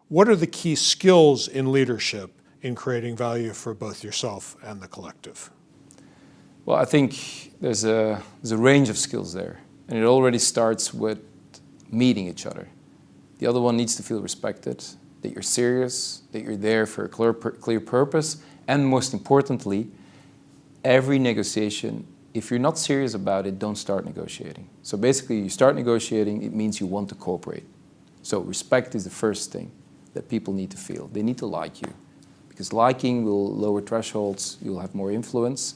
What are the key skills in leadership in creating value for both yourself and the collective? Well, I think there's a range of skills there, and it already starts with meeting each other. The other one needs to feel respected, that you're serious, that you're there for a clear purpose, and most importantly, every negotiation, if you're not serious about it, don't start negotiating. So basically, you start negotiating, it means you want to cooperate. So respect is the first thing that people need to feel. They need to like you, because liking will lower thresholds, you'll have more influence.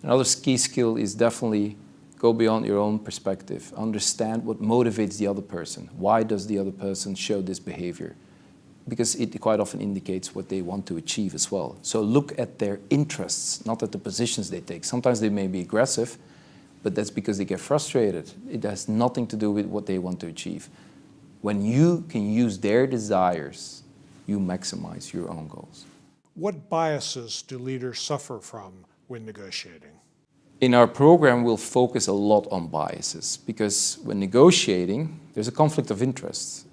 Another key skill is definitely go beyond your own perspective. Understand what motivates the other person. Why does the other person show this behavior? Because it quite often indicates what they want to achieve as well. So look at their interests, not at the positions they take. Sometimes they may be aggressive, but that's because they get frustrated. It has nothing to do with what they want to achieve. When you can use their desires, you maximize your own goals. What biases do leaders suffer from when negotiating? In our program, we'll focus a lot on biases because when negotiating, there's a conflict of interest.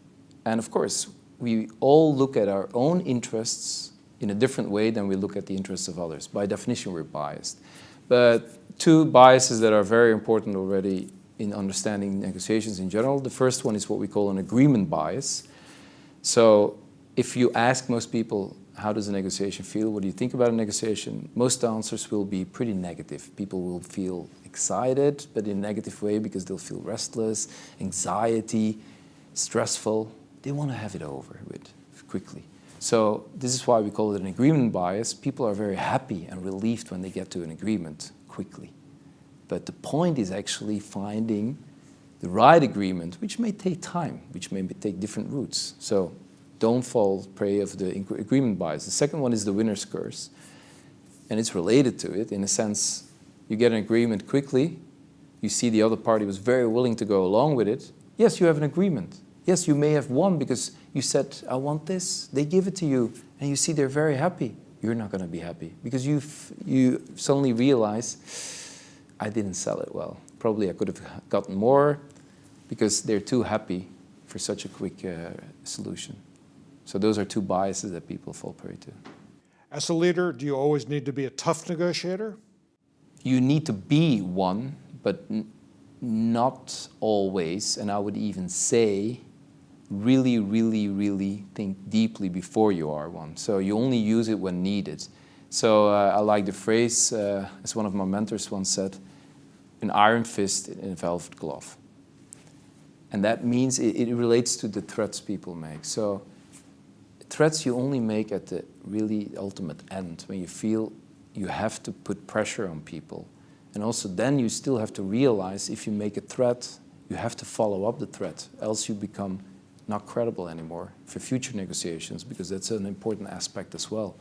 And of course, we all look at our own interests in a different way than we look at the interests of others. By definition, we're biased. But two biases that are very important already in understanding negotiations in general. The first one is what we call an agreement bias. So if you ask most people, how does a negotiation feel? What do you think about a negotiation? Most answers will be pretty negative. People will feel excited, but in a negative way because they'll feel restless, anxiety, stressful. They want to have it over with quickly. So this is why we call it an agreement bias. People are very happy and relieved when they get to an agreement quickly. But the point is actually finding the right agreement, which may take time, which may take different routes. So don't fall prey of the agreement bias. The second one is the winner's curse. And it's related to it in a sense. You get an agreement quickly. You see the other party was very willing to go along with it. Yes, you have an agreement. Yes, you may have won because you said, I want this. They give it to you. And you see they're very happy. You're not going to be happy because you suddenly realize, I didn't sell it well. Probably I could have gotten more because they're too happy for such a quick solution. So those are two biases that people fall prey to. As a leader, do you always need to be a tough negotiator? You need to be one, but not always. And I would even say, really think deeply before you are one. So you only use it when needed. So I like the phrase, as one of my mentors once said, an iron fist in a velvet glove. And that means it relates to the threats people make. So threats you only make at the really ultimate end, when you feel you have to put pressure on people. And also then you still have to realize if you make a threat, you have to follow up the threat, else you become not credible anymore for future negotiations, because that's an important aspect as well.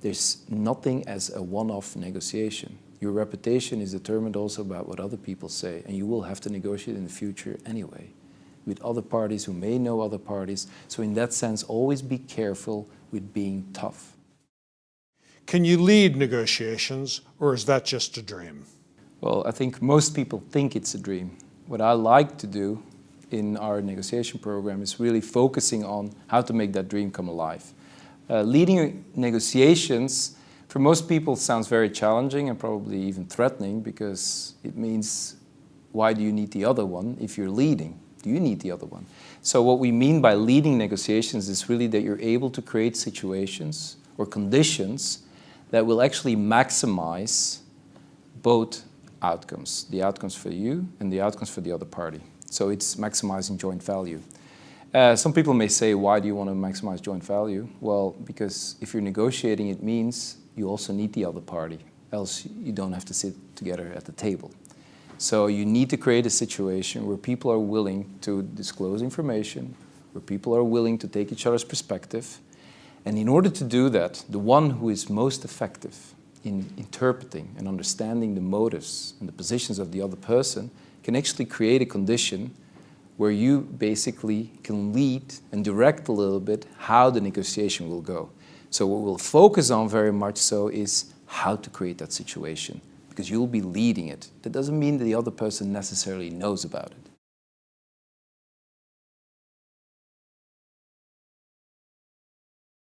There's nothing as a one-off negotiation. Your reputation is determined also about what other people say, and you will have to negotiate in the future anyway with other parties who may know other parties. So in that sense, always be careful with being tough. Can you lead negotiations, or is that just a dream? Well, I think most people think it's a dream. What I like to do in our negotiation program is really focusing on how to make that dream come alive. Leading negotiations, for most people, sounds very challenging and probably even threatening, because it means, why do you need the other one if you're leading? Do you need the other one? So what we mean by leading negotiations is really that you're able to create situations or conditions that will actually maximize both outcomes, the outcomes for you and the outcomes for the other party. So it's maximizing joint value. Some people may say, why do you want to maximize joint value? Well, because if you're negotiating, it means you also need the other party, else you don't have to sit together at the table. So you need to create a situation where people are willing to disclose information, where people are willing to take each other's perspective. And in order to do that, the one who is most effective in interpreting and understanding the motives and the positions of the other person can actually create a condition where you basically can lead and direct a little bit how the negotiation will go. So what we'll focus on very much so is how to create that situation, because you'll be leading it. That doesn't mean that the other person necessarily knows about it.